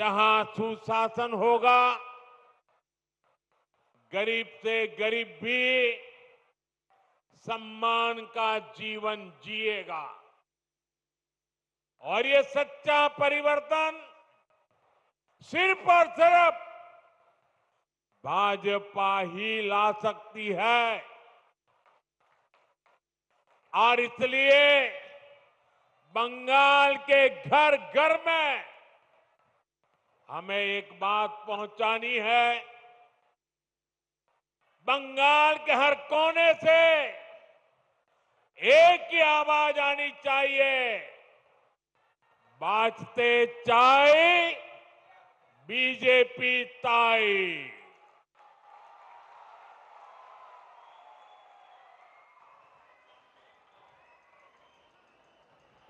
जहां सुशासन होगा, गरीब से गरीब भी सम्मान का जीवन जिएगा। और ये सच्चा परिवर्तन सिर्फ और सिर्फ भाजपा ही ला सकती है। और इसलिए बंगाल के घर घर में हमें एक बात पहुंचानी है। बंगाल के हर कोने से एक ही आवाज आनी चाहिए, बाजते चाय बीजेपी ताई।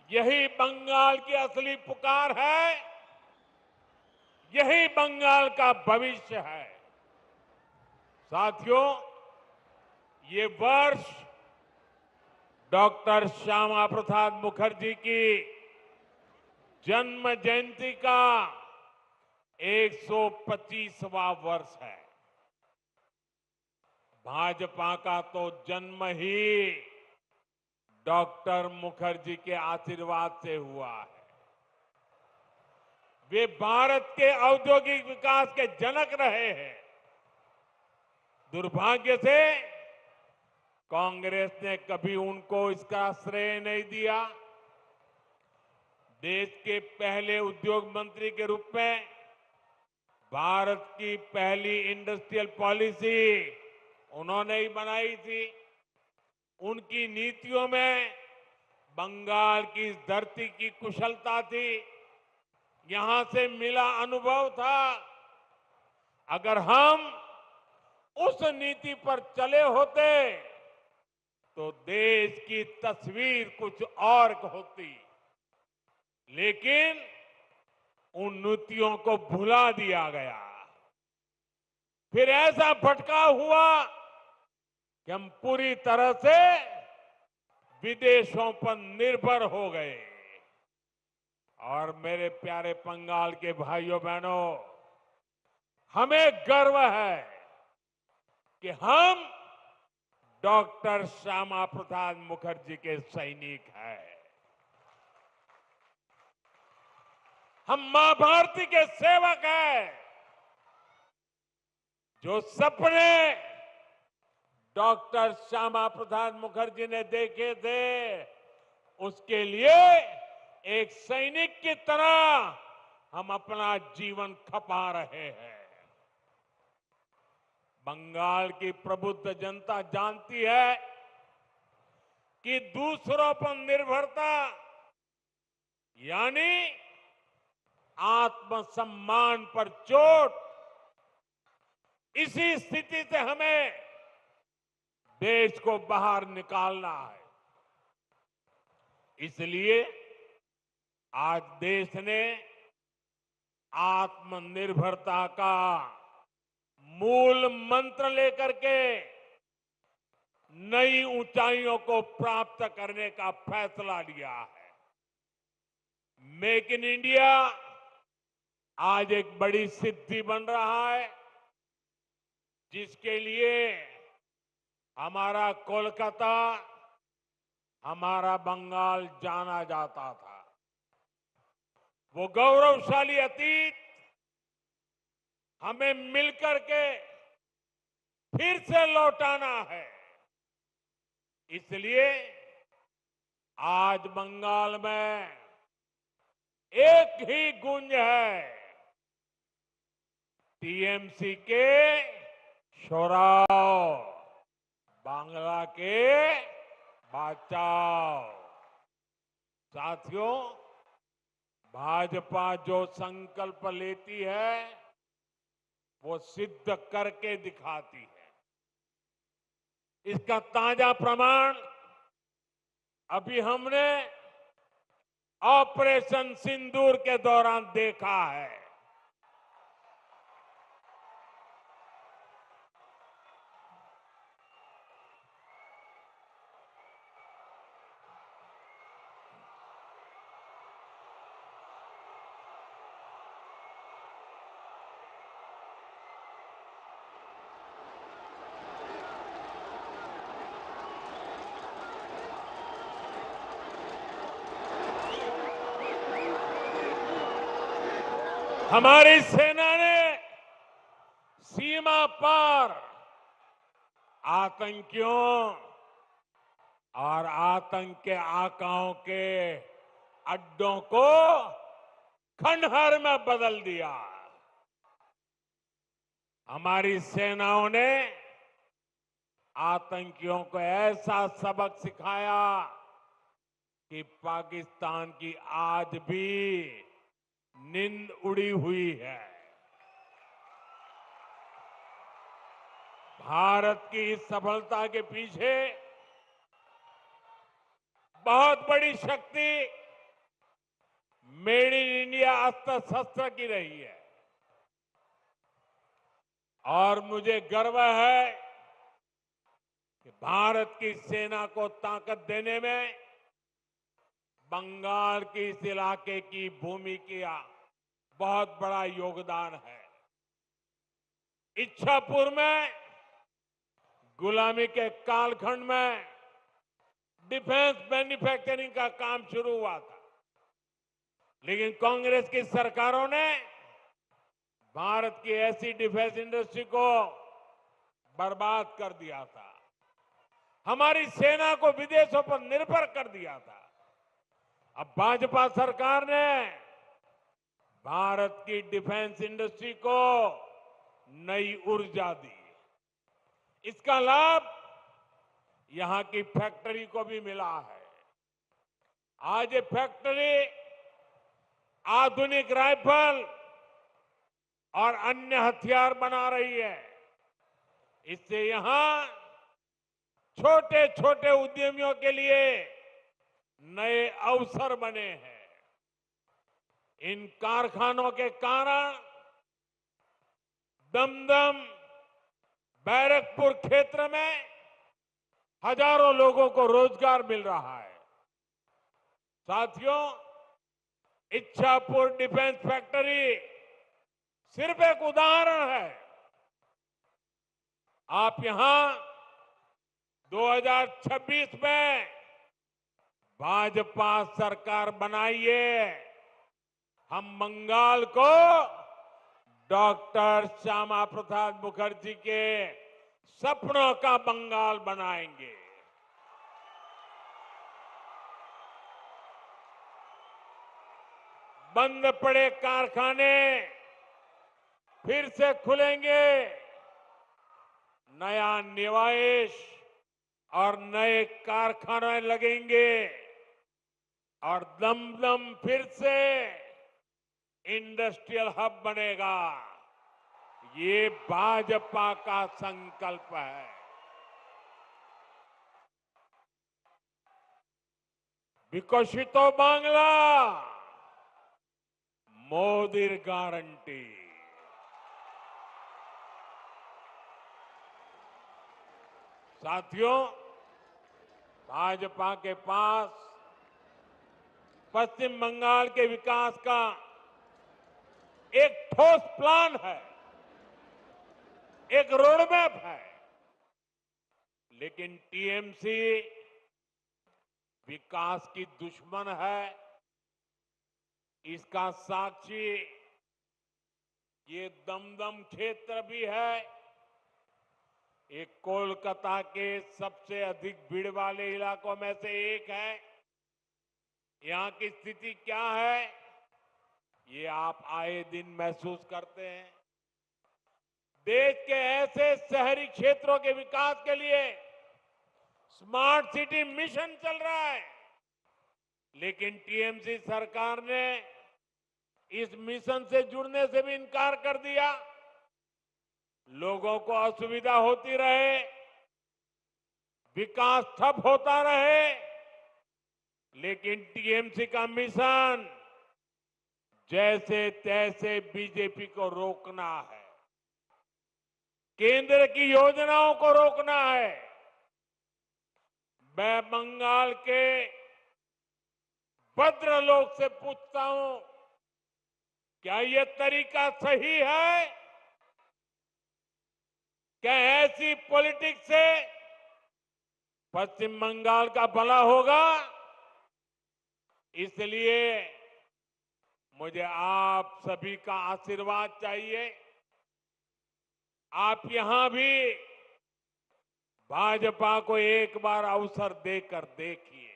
यही बंगाल की असली पुकार है, यही बंगाल का भविष्य है। साथियों, ये वर्ष डॉक्टर श्यामा प्रसाद मुखर्जी की जन्म जयंती का 125वां वर्ष है। भाजपा का तो जन्म ही डॉक्टर मुखर्जी के आशीर्वाद से हुआ है। वे भारत के औद्योगिक विकास के जनक रहे हैं। दुर्भाग्य से कांग्रेस ने कभी उनको इसका श्रेय नहीं दिया। देश के पहले उद्योग मंत्री के रूप में भारत की पहली इंडस्ट्रियल पॉलिसी उन्होंने ही बनाई थी। उनकी नीतियों में बंगाल की इस धरती की कुशलता थी, यहां से मिला अनुभव था। अगर हम उस नीति पर चले होते तो देश की तस्वीर कुछ और होती, लेकिन उन नीतियों को भुला दिया गया। फिर ऐसा भटकाव हुआ कि हम पूरी तरह से विदेशों पर निर्भर हो गए। और मेरे प्यारे बंगाल के भाइयों बहनों, हमें गर्व है कि हम डॉक्टर श्यामा प्रसाद मुखर्जी के सैनिक हैं। हम मां भारती के सेवक हैं। जो सपने डॉक्टर श्यामा प्रसाद मुखर्जी ने देखे थे, उसके लिए एक सैनिक की तरह हम अपना जीवन खपा रहे हैं। बंगाल की प्रबुद्ध जनता जानती है कि दूसरों पर निर्भरता यानी आत्मसम्मान पर चोट। इसी स्थिति से हमें देश को बाहर निकालना है। इसलिए आज देश ने आत्मनिर्भरता का मूल मंत्र लेकर के नई ऊंचाइयों को प्राप्त करने का फैसला लिया है। मेक इन इंडिया आज एक बड़ी सिद्धि बन रहा है, जिसके लिए हमारा कोलकाता, हमारा बंगाल जाना जाता था। वो गौरवशाली अतीत हमें मिलकर के फिर से लौटाना है। इसलिए आज बंगाल में एक ही गूंज है, टीएमसी के शोराव, बांग्ला के बचाओ। साथियों, भाजपा जो संकल्प लेती है वो सिद्ध करके दिखाती है। इसका ताजा प्रमाण अभी हमने ऑपरेशन सिंदूर के दौरान देखा है। हमारी सेना ने सीमा पार आतंकियों और आतंक के आकाओं के अड्डों को खंडहर में बदल दिया। हमारी सेनाओं ने आतंकियों को ऐसा सबक सिखाया कि पाकिस्तान की आज भी नींद उड़ी हुई है। भारत की इस सफलता के पीछे बहुत बड़ी शक्ति मेड इन इंडिया अस्त्र शस्त्र की रही है और मुझे गर्व है कि भारत की सेना को ताकत देने में बंगाल के इस इलाके की भूमि का बहुत बड़ा योगदान है। इच्छापुर में गुलामी के कालखंड में डिफेंस मैन्युफैक्चरिंग का काम शुरू हुआ था, लेकिन कांग्रेस की सरकारों ने भारत की ऐसी डिफेंस इंडस्ट्री को बर्बाद कर दिया था, हमारी सेना को विदेशों पर निर्भर कर दिया था। अब भाजपा सरकार ने भारत की डिफेंस इंडस्ट्री को नई ऊर्जा दी। इसका लाभ यहां की फैक्ट्री को भी मिला है। आज ये फैक्ट्री आधुनिक राइफल और अन्य हथियार बना रही है। इससे यहां छोटे छोटे उद्यमियों के लिए नए अवसर बने हैं। इन कारखानों के कारण दमदम, बैरकपुर क्षेत्र में हजारों लोगों को रोजगार मिल रहा है। साथियों, इच्छापुर डिफेंस फैक्ट्री सिर्फ एक उदाहरण है। आप यहां 2026 में भाजपा सरकार बनाइए, हम बंगाल को डॉक्टर श्यामा प्रसाद मुखर्जी के सपनों का बंगाल बनाएंगे। बंद पड़े कारखाने फिर से खुलेंगे, नया निवेश और नए कारखाने लगेंगे और दमदम फिर से इंडस्ट्रियल हब बनेगा। ये भाजपा का संकल्प है। विकसितो बांग्ला, मोदीर गारंटी। साथियों, भाजपा के पास पश्चिम बंगाल के विकास का एक ठोस प्लान है, एक रोडमैप है, लेकिन टीएमसी विकास की दुश्मन है। इसका साक्षी ये दमदम क्षेत्र भी है। ये कोलकाता के सबसे अधिक भीड़ वाले इलाकों में से एक है। यहां की स्थिति क्या है, ये आप आए दिन महसूस करते हैं। देश के ऐसे शहरी क्षेत्रों के विकास के लिए स्मार्ट सिटी मिशन चल रहा है, लेकिन टीएमसी सरकार ने इस मिशन से जुड़ने से भी इनकार कर दिया। लोगों को असुविधा होती रहे, विकास ठप होता रहे, लेकिन टीएमसी का मिशन जैसे तैसे बीजेपी को रोकना है, केंद्र की योजनाओं को रोकना है। मैं बंगाल के भद्रलोक से पूछता हूं, क्या यह तरीका सही है? क्या ऐसी पॉलिटिक्स से पश्चिम बंगाल का भला होगा? इसलिए मुझे आप सभी का आशीर्वाद चाहिए। आप यहां भी भाजपा को एक बार अवसर देकर देखिए।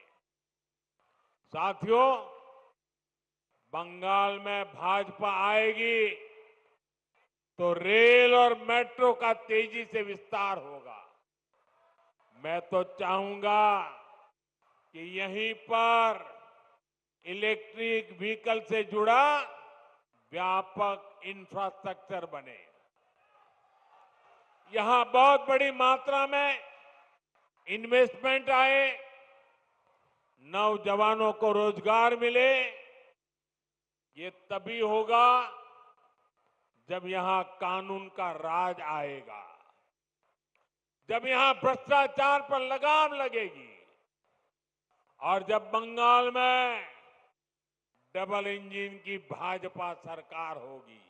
साथियों, बंगाल में भाजपा आएगी तो रेल और मेट्रो का तेजी से विस्तार होगा। मैं तो चाहूंगा कि यहीं पर इलेक्ट्रिक व्हीकल से जुड़ा व्यापक इंफ्रास्ट्रक्चर बने। यहां बहुत बड़ी मात्रा में इन्वेस्टमेंट आए, नौजवानों को रोजगार मिले। ये तभी होगा जब यहां कानून का राज आएगा, जब यहां भ्रष्टाचार पर लगाम लगेगी और जब बंगाल में डबल इंजन की भाजपा सरकार होगी।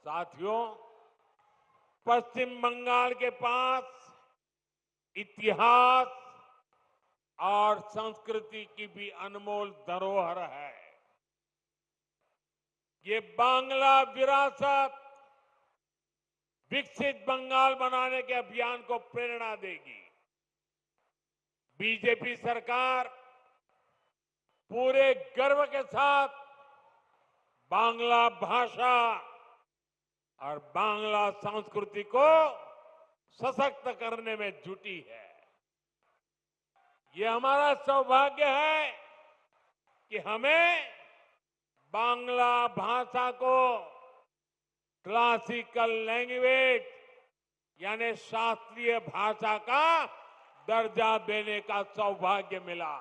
साथियों, पश्चिम बंगाल के पास इतिहास और संस्कृति की भी अनमोल धरोहर है। ये बांग्ला विरासत विकसित बंगाल बनाने के अभियान को प्रेरणा देगी। बीजेपी सरकार पूरे गर्व के साथ बांग्ला भाषा और बांग्ला संस्कृति को सशक्त करने में जुटी है। ये हमारा सौभाग्य है कि हमें बांग्ला भाषा को क्लासिकल लैंग्वेज यानी शास्त्रीय भाषा का दर्जा देने का सौभाग्य मिला।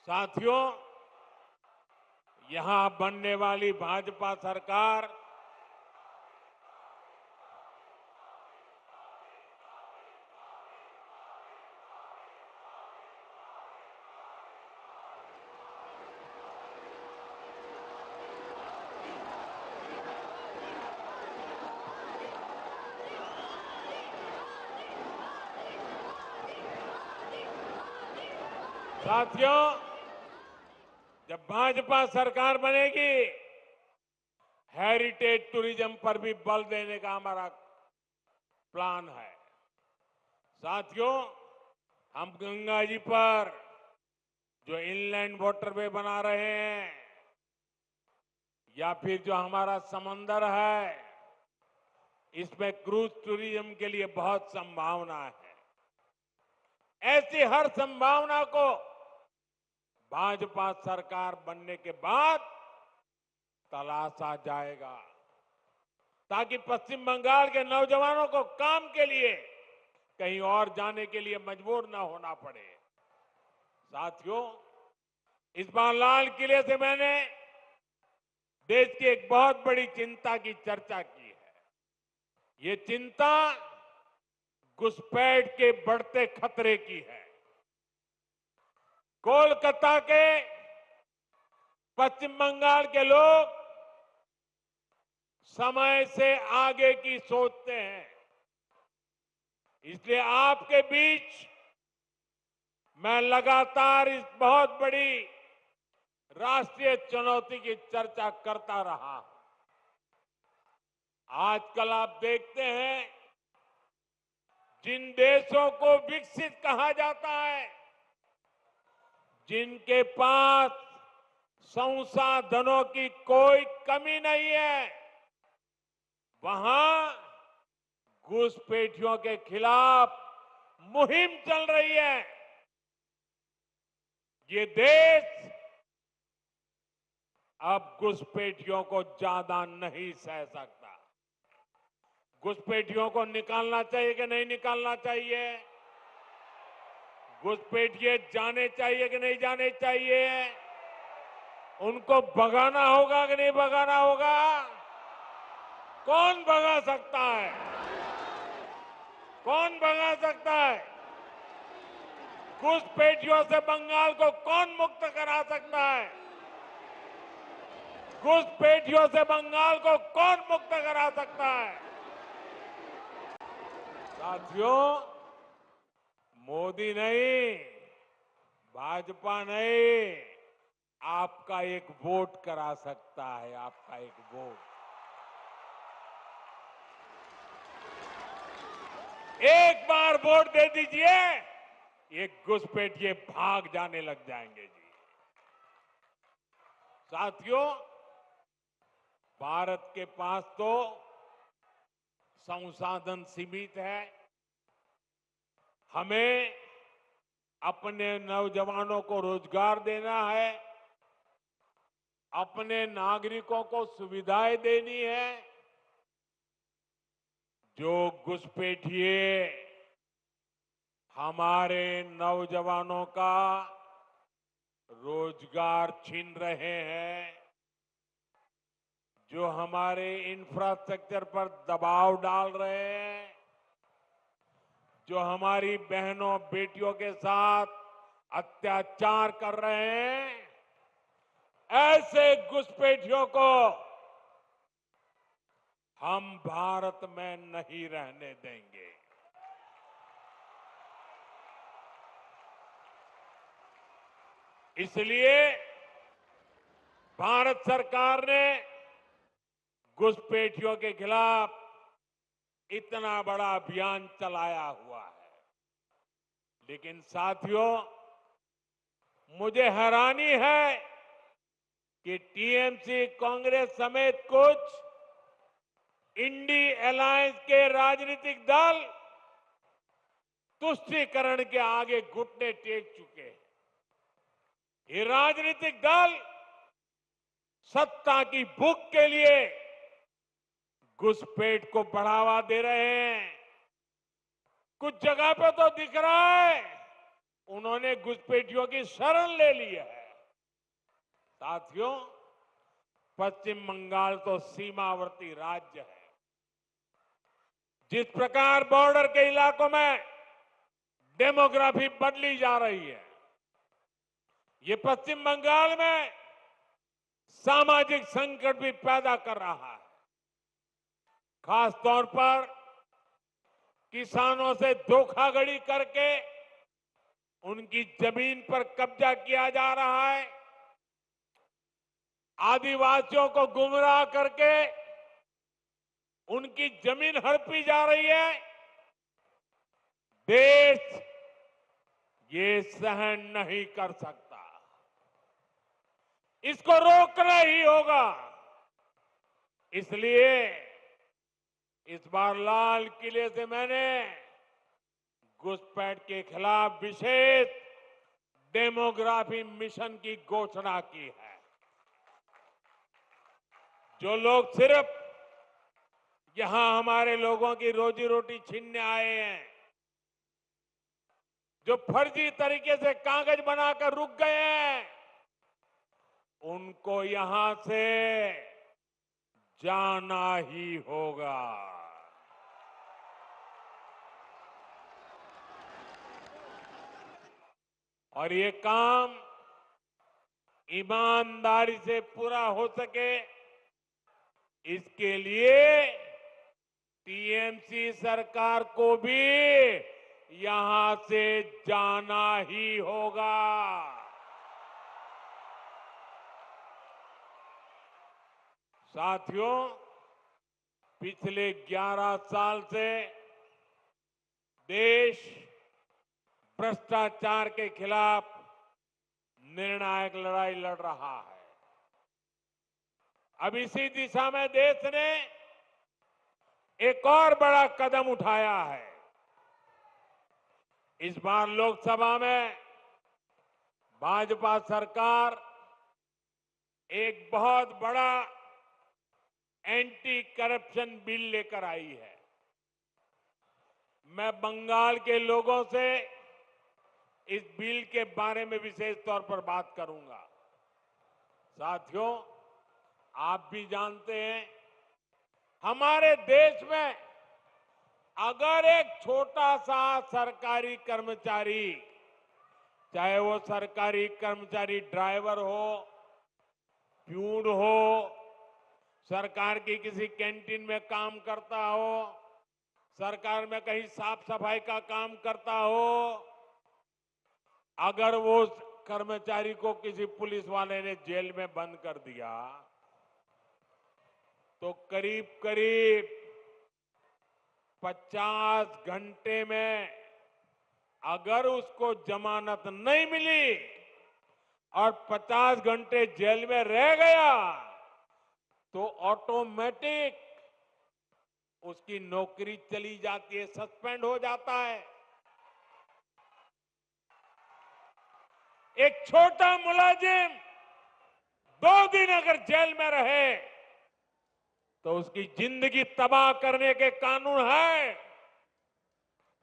साथियों, यहां बनने वाली भाजपा सरकार साथियों, जब भाजपा सरकार बनेगी, हेरिटेज टूरिज्म पर भी बल देने का हमारा प्लान है। साथियों, हम गंगा जी पर जो इनलैंड वाटरवे बना रहे हैं या फिर जो हमारा समंदर है, इसमें क्रूज टूरिज्म के लिए बहुत संभावना है। ऐसी हर संभावना को भाजपा सरकार बनने के बाद तलाशा जाएगा, ताकि पश्चिम बंगाल के नौजवानों को काम के लिए कहीं और जाने के लिए मजबूर न होना पड़े। साथियों, इस बार लाल किले से मैंने देश की एक बहुत बड़ी चिंता की चर्चा की है। ये चिंता घुसपैठ के बढ़ते खतरे की है। कोलकाता के पश्चिम बंगाल के लोग समय से आगे की सोचते हैं। इसलिए आपके बीच मैं लगातार इस बहुत बड़ी राष्ट्रीय चुनौती की चर्चा करता रहा। आजकल आप देखते हैं, जिन देशों को विकसित कहा जाता है, जिनके पास संसाधनों की कोई कमी नहीं है, वहां घुसपैठियों के खिलाफ मुहिम चल रही है। ये देश अब घुसपैठियों को ज्यादा नहीं सह सकता। घुसपैठियों को निकालना चाहिए कि नहीं निकालना चाहिए? घुसपैठिए जाने चाहिए कि नहीं जाने चाहिए? उनको भगाना होगा कि नहीं भगाना होगा? कौन भगा सकता है? कौन भगा सकता है? घुसपैठियों से बंगाल को कौन मुक्त करा सकता है? घुसपैठियों से बंगाल को कौन मुक्त करा सकता है? साथियों, मोदी नहीं, भाजपा नहीं, आपका एक वोट करा सकता है, आपका एक वोट। एक बार वोट दे दीजिए, ये घुसपैठिए भाग जाने लग जाएंगे जी। साथियों, भारत के पास तो संसाधन सीमित है। हमें अपने नौजवानों को रोजगार देना है, अपने नागरिकों को सुविधाएं देनी है। जो घुसपैठिए हमारे नौजवानों का रोजगार छीन रहे हैं, जो हमारे इंफ्रास्ट्रक्चर पर दबाव डाल रहे हैं, जो हमारी बहनों बेटियों के साथ अत्याचार कर रहे हैं, ऐसे घुसपैठियों को हम भारत में नहीं रहने देंगे। इसलिए भारत सरकार ने घुसपैठियों के खिलाफ इतना बड़ा अभियान चलाया हुआ है। लेकिन साथियों, मुझे हैरानी है कि टीएमसी, कांग्रेस समेत कुछ इंडी अलायंस के राजनीतिक दल तुष्टीकरण के आगे घुटने टेक चुके हैं। ये राजनीतिक दल सत्ता की भूख के लिए घुसपैठ को बढ़ावा दे रहे हैं। कुछ जगह पे तो दिख रहा है उन्होंने घुसपैठियों की शरण ले ली है। साथियों, पश्चिम बंगाल तो सीमावर्ती राज्य है। जिस प्रकार बॉर्डर के इलाकों में डेमोग्राफी बदली जा रही है, ये पश्चिम बंगाल में सामाजिक संकट भी पैदा कर रहा है। खास तौर पर किसानों से धोखाधड़ी करके उनकी जमीन पर कब्जा किया जा रहा है। आदिवासियों को गुमराह करके उनकी जमीन हड़पी जा रही है। देश ये सहन नहीं कर सकता, इसको रोकना ही होगा। इसलिए इस बार लाल किले से मैंने घुसपैठ के खिलाफ विशेष डेमोग्राफी मिशन की घोषणा की है। जो लोग सिर्फ यहां हमारे लोगों की रोजी रोटी छीनने आए हैं, जो फर्जी तरीके से कागज बनाकर रुक गए हैं, उनको यहां से जाना ही होगा। और ये काम ईमानदारी से पूरा हो सके, इसके लिए टीएमसी सरकार को भी यहां से जाना ही होगा। साथियों, पिछले 11 साल से देश भ्रष्टाचार के खिलाफ निर्णायक लड़ाई लड़ रहा है। अब इसी दिशा में देश ने एक और बड़ा कदम उठाया है। इस बार लोकसभा में भाजपा सरकार एक बहुत बड़ा एंटी करप्शन बिल लेकर आई है। मैं बंगाल के लोगों से इस बिल के बारे में विशेष तौर पर बात करूंगा। साथियों, आप भी जानते हैं, हमारे देश में अगर एक छोटा सा सरकारी कर्मचारी, चाहे वो सरकारी कर्मचारी ड्राइवर हो, प्यून हो, सरकार की किसी कैंटीन में काम करता हो, सरकार में कहीं साफ सफाई का काम करता हो, अगर वो कर्मचारी को किसी पुलिस वाले ने जेल में बंद कर दिया तो करीब करीब 50 घंटे में अगर उसको जमानत नहीं मिली और 50 घंटे जेल में रह गया तो ऑटोमेटिक उसकी नौकरी चली जाती है, सस्पेंड हो जाता है। एक छोटा मुलाजिम 2 दिन अगर जेल में रहे तो उसकी जिंदगी तबाह करने के कानून है,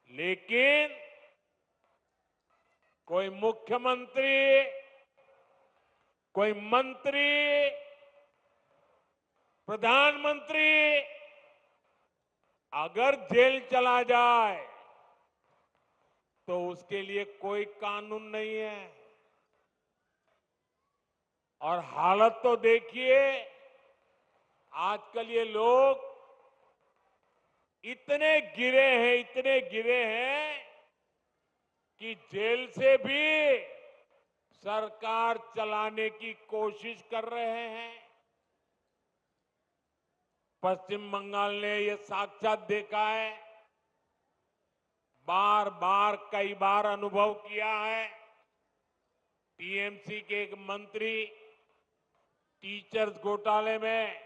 लेकिन कोई मुख्यमंत्री, कोई मंत्री, प्रधानमंत्री अगर जेल चला जाए तो उसके लिए कोई कानून नहीं है। और हालत तो देखिए, आजकल ये लोग इतने गिरे हैं कि जेल से भी सरकार चलाने की कोशिश कर रहे हैं। पश्चिम बंगाल ने ये साक्षात देखा है, बार बार कई बार अनुभव किया है। टीएमसी के एक मंत्री टीचर्स घोटाले में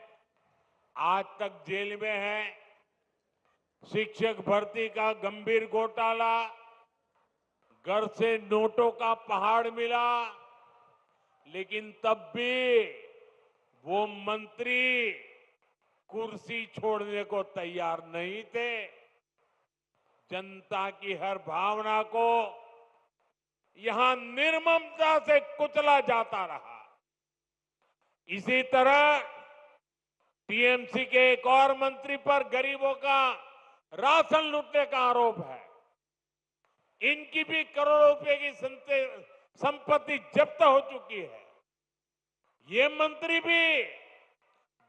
आज तक जेल में है। शिक्षक भर्ती का गंभीर घोटाला, घर से नोटों का पहाड़ मिला, लेकिन तब भी वो मंत्री कुर्सी छोड़ने को तैयार नहीं थे। जनता की हर भावना को यहां निर्ममता से कुचला जाता रहा। इसी तरह टीएमसी के एक और मंत्री पर गरीबों का राशन लूटने का आरोप है। इनकी भी करोड़ों रुपए की संपत्ति जब्त हो चुकी है। ये मंत्री भी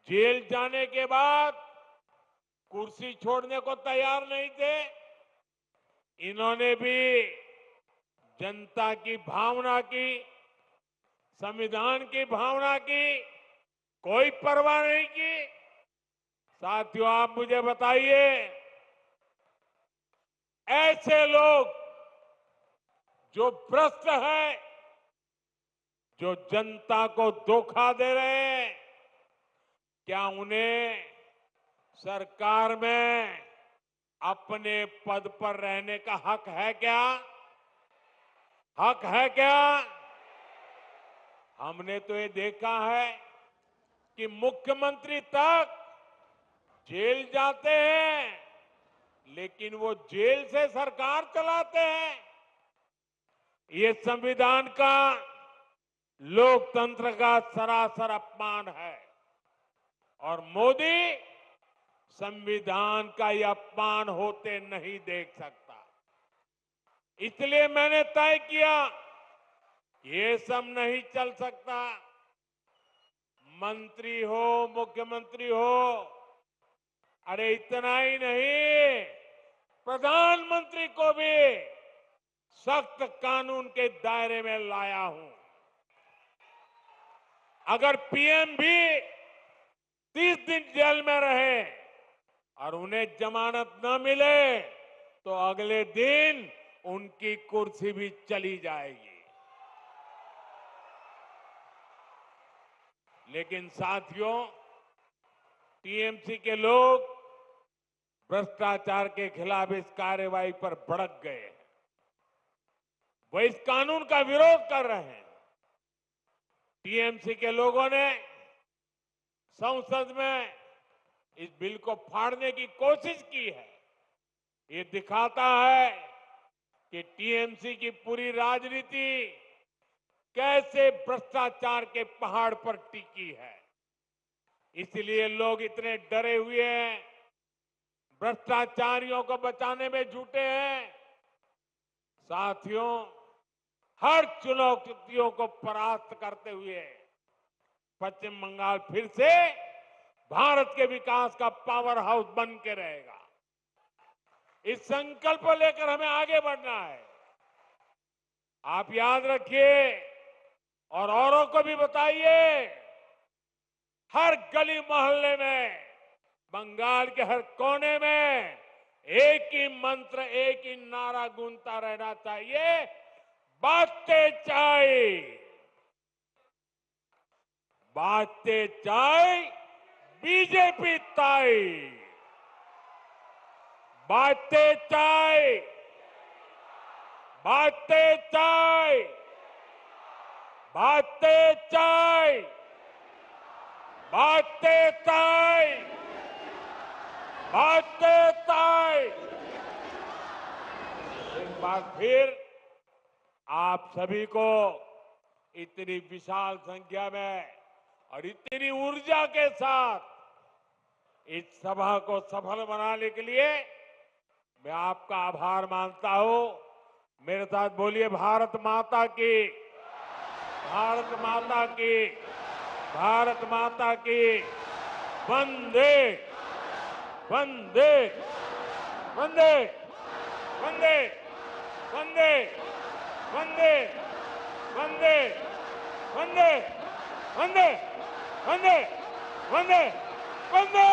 जेल जाने के बाद कुर्सी छोड़ने को तैयार नहीं थे। इन्होंने भी जनता की भावना की, संविधान की भावना की कोई परवाह नहीं की। साथियों, आप मुझे बताइए, ऐसे लोग जो भ्रष्ट है, जो जनता को धोखा दे रहे हैं, क्या उन्हें सरकार में अपने पद पर रहने का हक है क्या? हक है क्या? हमने तो ये देखा है कि मुख्यमंत्री तक जेल जाते हैं, लेकिन वो जेल से सरकार चलाते हैं। ये संविधान का, लोकतंत्र का सरासर अपमान है और मोदी संविधान का यह अपमान होते नहीं देख सकता। इसलिए मैंने तय किया, ये सब नहीं चल सकता। मंत्री हो, मुख्यमंत्री हो, अरे इतना ही नहीं, प्रधानमंत्री को भी सख्त कानून के दायरे में लाया हूं। अगर पीएम भी 30 दिन जेल में रहे और उन्हें जमानत न मिले तो अगले दिन उनकी कुर्सी भी चली जाएगी। लेकिन साथियों, टीएमसी के लोग भ्रष्टाचार के खिलाफ इस कार्रवाई पर भड़क गए हैं। वो इस कानून का विरोध कर रहे हैं। टीएमसी के लोगों ने संसद में इस बिल को फाड़ने की कोशिश की है। ये दिखाता है कि टीएमसी की पूरी राजनीति कैसे भ्रष्टाचार के पहाड़ पर टिकी है। इसलिए लोग इतने डरे हुए हैं, भ्रष्टाचारियों को बचाने में जुटे हैं। साथियों, हर चुनौतियों को परास्त करते हुए पश्चिम बंगाल फिर से भारत के विकास का पावर हाउस बन के रहेगा। इस संकल्प को लेकर हमें आगे बढ़ना है। आप याद रखिए और औरों को भी बताइए, हर गली मोहल्ले में, बंगाल के हर कोने में एक ही मंत्र, एक ही नारा गूंजता रहना चाहिए, बांटते चाय, बांटते चाय, बीजेपी ताई, बांटते चाय, बांटते चाय, बांटते चाय, बांटते चाय, बांटते चाय। एक बार फिर आप सभी को इतनी विशाल संख्या में और इतनी ऊर्जा के साथ इस सभा को सफल बनाने के लिए मैं आपका आभार मानता हूं। मेरे साथ बोलिए, भारत माता की, भारत माता की, भारत माता की, वंदे वंदे वंदे वंदे वंदे वंदे वंदे वंदे वंदे वंदे वंदे वंदे।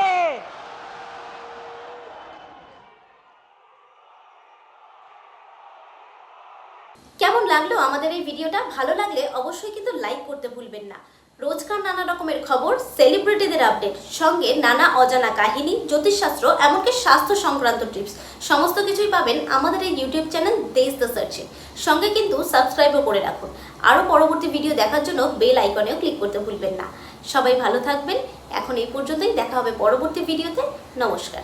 কেমন লাগলো আমাদের এই ভিডিওটা? ভালো লাগলে অবশ্যই কিন্তু লাইক করতে ভুলবেন না। রোজকার নানা রকমের খবর, সেলিব্রিটিদের আপডেট, সঙ্গে নানা অজানা কাহিনী, জ্যোতিষশাস্ত্র, এমনকি স্বাস্থ্য সংক্রান্ত টিপস, সমস্ত কিছুই পাবেন আমাদের এই ইউটিউব চ্যানেল দেশ দ্য সার্চে। সঙ্গে কিন্তু সাবস্ক্রাইবও করে রাখুন। আরও পরবর্তী ভিডিও দেখার জন্য বেল আইকনেও ক্লিক করতে ভুলবেন না। সবাই ভালো থাকবেন। এখন এই পর্যন্তই, দেখা হবে পরবর্তী ভিডিওতে। নমস্কার।